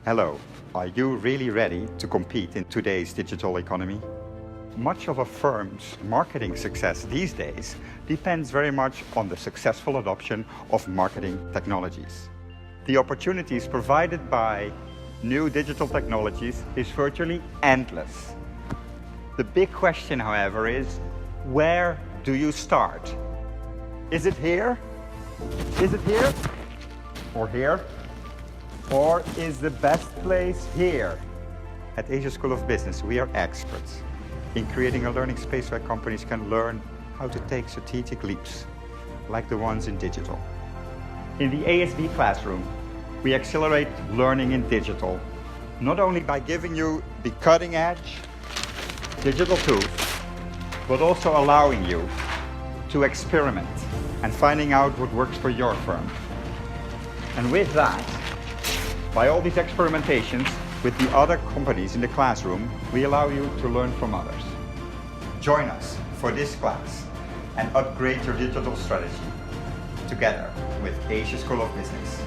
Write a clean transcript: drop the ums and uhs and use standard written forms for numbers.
Hello, are you really ready to compete in today's digital economy? Much of a firm's marketing success these days depends very much on the successful adoption of marketing technologies. The opportunities provided by new digital technologies is virtually endless. The big question, however, is where do you start? Is it here? Is it here? Or here? Or is the best place here? At Asia School of Business, we are experts in creating a learning space where companies can learn how to take strategic leaps, like the ones in digital. In the ASB classroom, we accelerate learning in digital, not only by giving you the cutting-edge digital tools, but also allowing you to experiment and finding out what works for your firm. And with that, by all these experimentations with the other companies in the classroom, we allow you to learn from others. Join us for this class and upgrade your digital strategy together with Asia School of Business.